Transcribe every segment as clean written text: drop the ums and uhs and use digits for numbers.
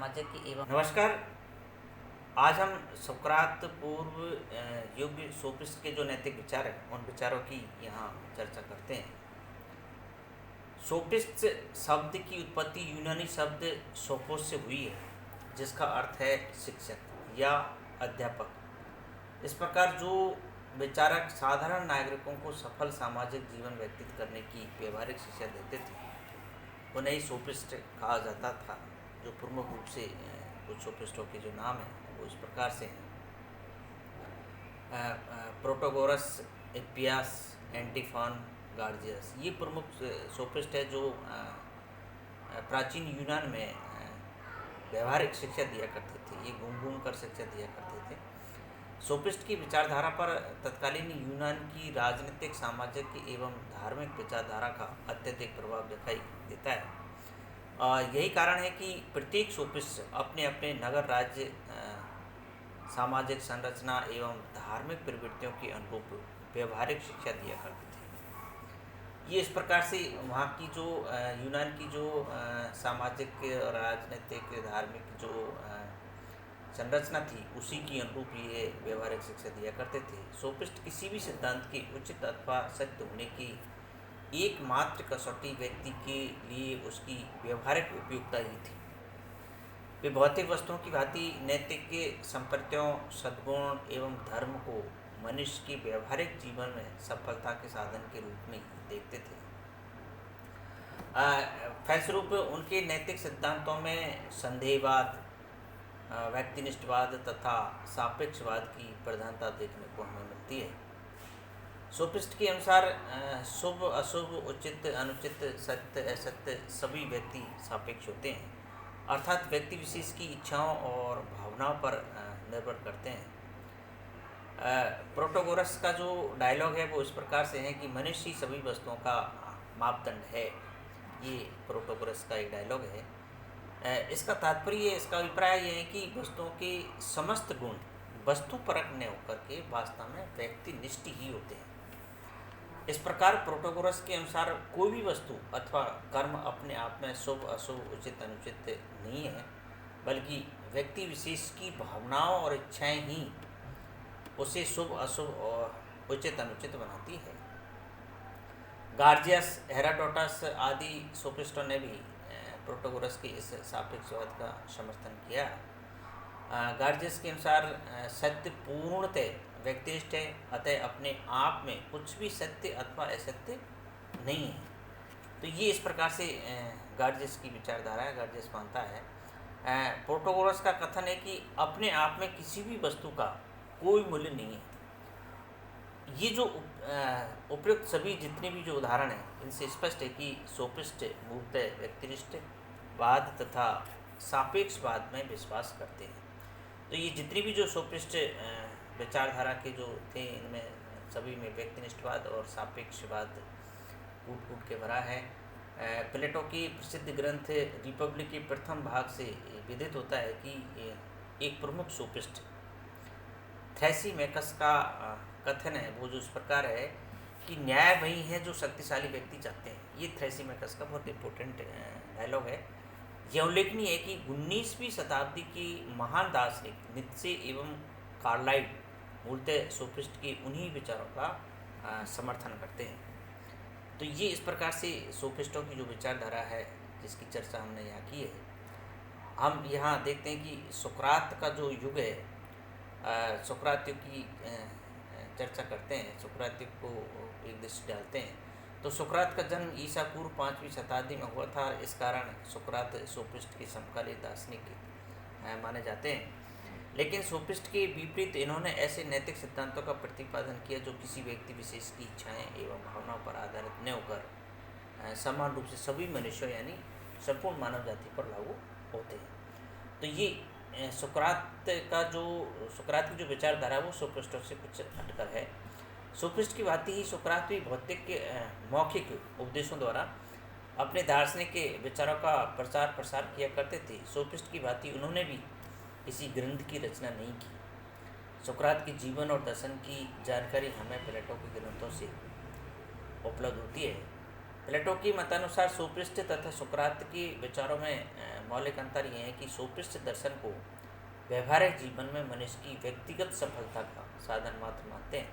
सामाजिक एवं नमस्कार। आज हम सुकरात पूर्व युग सोफिस्ट के जो नैतिक विचार हैं उन विचारों की यहाँ चर्चा करते हैं। सोफिस्ट शब्द की उत्पत्ति यूनानी शब्द सोफोस से हुई है, जिसका अर्थ है शिक्षक या अध्यापक। इस प्रकार जो विचारक साधारण नागरिकों को सफल सामाजिक जीवन व्यतीत करने की व्यवहारिक शिक्षा देते थे, उन्हें ही सोफिस्ट कहा जाता था। जो प्रमुख रूप से कुछ सोफिस्टों के जो नाम हैं वो इस प्रकार से हैं: प्रोटोगोरस, हिप्पियास, एंटीफॉन, गार्जियस। ये प्रमुख सोफिस्ट है जो प्राचीन यूनान में व्यवहारिक शिक्षा दिया करते थे। ये घूम घूम कर शिक्षा दिया करते थे। सोफिस्ट की विचारधारा पर तत्कालीन यूनान की राजनीतिक, सामाजिक एवं धार्मिक विचारधारा का अत्यधिक प्रभाव दिखाई देता है। यही कारण है कि प्रत्येक सोफिस्ट अपने अपने नगर, राज्य, सामाजिक संरचना एवं धार्मिक प्रवृत्तियों के अनुरूप व्यवहारिक शिक्षा दिया करते थे। ये इस प्रकार से वहाँ की जो यूनान की जो सामाजिक, राजनीतिक, धार्मिक जो संरचना थी उसी की अनुरूप ये व्यवहारिक शिक्षा दिया करते थे। सोफिस्ट किसी भी सिद्धांत के उचित अथवा सत्य होने की एकमात्र कसौटी व्यक्ति के लिए उसकी व्यवहारिक उपयोगिता ही थी। वे भौतिक वस्तुओं की भांति नैतिक संपत्तियों, सद्गुण एवं धर्म को मनुष्य के व्यवहारिक जीवन में सफलता के साधन के रूप में देखते थे। फलस्वरूप उनके नैतिक सिद्धांतों में संदेहवाद, व्यक्तिनिष्ठवाद तथा सापेक्षवाद की प्रधानता देखने को हमें मिलती है। सोफिस्ट के अनुसार शुभ अशुभ, उचित अनुचित, सत्य असत्य सभी व्यक्ति सापेक्ष होते हैं, अर्थात व्यक्ति विशेष की इच्छाओं और भावनाओं पर निर्भर करते हैं। प्रोटोगोरस का जो डायलॉग है वो इस प्रकार से है कि मनुष्य ही सभी वस्तुओं का मापदंड है। ये प्रोटोगोरस का एक डायलॉग है। इसका तात्पर्य, इसका अभिप्राय ये है कि वस्तुओं के समस्त गुण वस्तुपरक न होकर के वास्तव में व्यक्तिनिष्ठ ही होते हैं। इस प्रकार प्रोटोगोरस के अनुसार कोई भी वस्तु अथवा कर्म अपने आप में शुभ अशुभ, उचित अनुचित नहीं है, बल्कि व्यक्ति विशेष की भावनाओं और इच्छाएं ही उसे शुभ अशुभ और उचित अनुचित बनाती है। गार्जियस, हेराडोटस आदि सोफिस्टों ने भी प्रोटोगोरस के इस सापेक्षवाद का समर्थन किया। गार्जियस के अनुसार सत्य पूर्णतः व्यक्तिनिष्ठ है, अतः अपने आप में कुछ भी सत्य अथवा असत्य नहीं है। तो ये इस प्रकार से गार्जियस की विचारधारा है। गार्जियस मानता है, प्रोटोगोरस का कथन है कि अपने आप में किसी भी वस्तु का कोई मूल्य नहीं है। ये जो उपयुक्त सभी जितने भी जो उदाहरण हैं इनसे स्पष्ट है कि सोफिस्ट मूलतः व्यक्तिनिष्ठवाद तथा सापेक्षवाद में विश्वास करते हैं। तो ये जितनी भी जो सोफिस्ट विचारधारा के जो थे इनमें सभी में व्यक्तिनिष्ठवाद और सापेक्षवाद कूट कूट के भरा है। प्लेटो की प्रसिद्ध ग्रंथ रिपब्लिक के प्रथम भाग से विदित होता है कि एक प्रमुख सोफिस्ट थ्रैसीमैकस का कथन है वो जो इस प्रकार है कि न्याय वही है जो शक्तिशाली व्यक्ति चाहते हैं। ये थ्रैसीमैकस का बहुत इंपॉर्टेंट डायलॉग है। यह उल्लेखनीय है कि 19वीं शताब्दी की महान दार्शनिक नीत्शे एवं कार्लाइल मूलतः सोफिस्ट के उन्हीं विचारों का समर्थन करते हैं। तो ये इस प्रकार से सोफिस्टों की जो विचारधारा है जिसकी चर्चा हमने यहाँ की है। हम यहाँ देखते हैं कि सुकरात का जो युग है, सुकरात युग की चर्चा करते हैं, सुकरात युग को एक दृष्टि डालते हैं। तो सुकरात का जन्म ईसा पूर्व 5वीं शताब्दी में हुआ था। इस कारण सुकरात सोफिस्ट के समकालीन दार्शनिक माने जाते हैं। लेकिन सोफिस्ट के विपरीत इन्होंने ऐसे नैतिक सिद्धांतों का प्रतिपादन किया जो किसी व्यक्ति विशेष की इच्छाएं एवं भावनाओं पर आधारित न होकर समान रूप से सभी मनुष्यों यानी संपूर्ण मानव जाति पर लागू होते हैं। तो ये सुकरात की जो विचारधारा है वो सोफिस्टों से कुछ हटकर है। सोफिस्ट की भांति ही सुकरात भी भौतिक मौखिक उपदेशों द्वारा अपने दार्शनिक के विचारों का प्रचार प्रसार किया करते थे। सोफिस्ट की भांति उन्होंने भी किसी ग्रंथ की रचना नहीं की। सुकरात के जीवन और दर्शन की जानकारी हमें प्लेटो के ग्रंथों से उपलब्ध होती है। प्लेटो के मतानुसार सोफिस्ट तथा सुकरात के विचारों में मौलिक अंतर यह है कि सोफिस्ट दर्शन को व्यवहारिक जीवन में मनुष्य की व्यक्तिगत सफलता का साधन मात्र मानते हैं,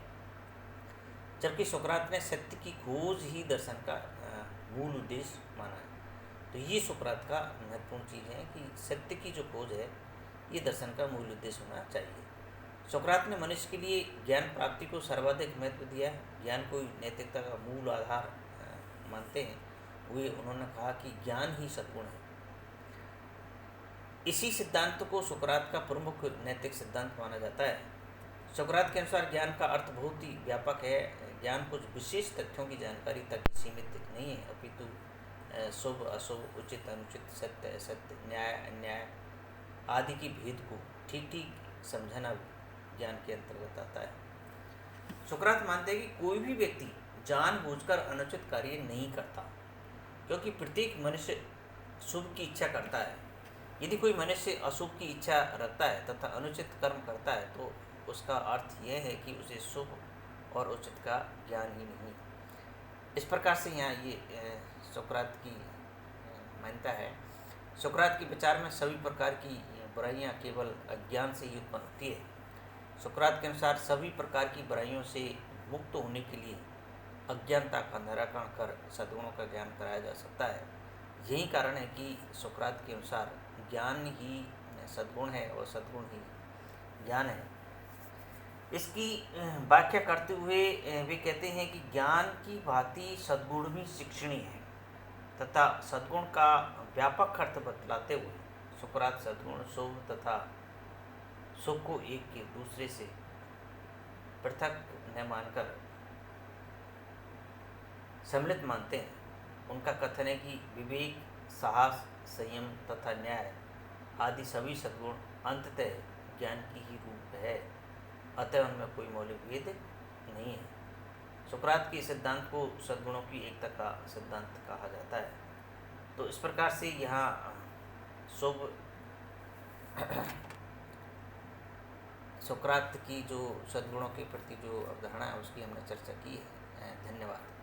जबकि सुकरात ने सत्य की खोज ही दर्शन का मूल उद्देश्य माना है। तो ये सुकरात का महत्वपूर्ण चीज़ है कि सत्य की जो खोज है ये दर्शन का मूल उद्देश्य होना चाहिए। सुकरात ने मनुष्य के लिए ज्ञान प्राप्ति को सर्वाधिक महत्व दिया है। ज्ञान को नैतिकता का मूल आधार मानते हैं। वे उन्होंने कहा कि ज्ञान ही सद्गुण है। इसी सिद्धांत को सुकरात का प्रमुख नैतिक सिद्धांत माना जाता है। सुकरात के अनुसार ज्ञान का अर्थ बहुत ही व्यापक है। ज्ञान कुछ विशेष तथ्यों की जानकारी तक ही सीमित नहीं है, अपितु शुभ अशुभ, उचित अनुचित, सत्य असत्य, न्याय अन्याय आदि की भेद को ठीक ठीक समझना भी ज्ञान के अंतर्गत आता है। सुकरात मानते हैं कि कोई भी व्यक्ति जानबूझकर अनुचित कार्य नहीं करता, क्योंकि प्रत्येक मनुष्य शुभ की इच्छा करता है। यदि कोई मनुष्य अशुभ की इच्छा रखता है तथा अनुचित कर्म करता है तो उसका अर्थ यह है कि उसे शुभ और उचित का ज्ञान ही नहीं। इस प्रकार से यहाँ ये सुकरात की मान्यता है। सुकरात के विचार में सभी प्रकार की बुराइयाँ केवल अज्ञान से ही उत्पन्न होती है। सुकरात के अनुसार सभी प्रकार की बुराइयों से मुक्त होने के लिए अज्ञानता का निराकरण कर सद्गुणों का ज्ञान कराया जा सकता है। यही कारण है कि सुकरात के अनुसार ज्ञान ही सद्गुण है और सद्गुण ही ज्ञान है। इसकी व्याख्या करते हुए वे कहते हैं कि ज्ञान की भांति सद्गुण भी शिक्षणीय है तथा सद्गुण का व्यापक अर्थ बतलाते हुए सुकरात सद्गुण शुभ तथा सुख को एक के दूसरे से पृथक न मानकर सम्मिलित मानते हैं। उनका कथन है कि विवेक, साहस, संयम तथा न्याय आदि सभी सद्गुण अंततः ज्ञान की ही रूप है, अतः उनमें कोई मौलिक भेद नहीं है। सुकरात के सिद्धांत को सद्गुणों की एकता का सिद्धांत कहा जाता है। तो इस प्रकार से यहाँ शुभ सुकरात की जो सद्गुणों के प्रति जो अवधारणा है उसकी हमने चर्चा की है। धन्यवाद।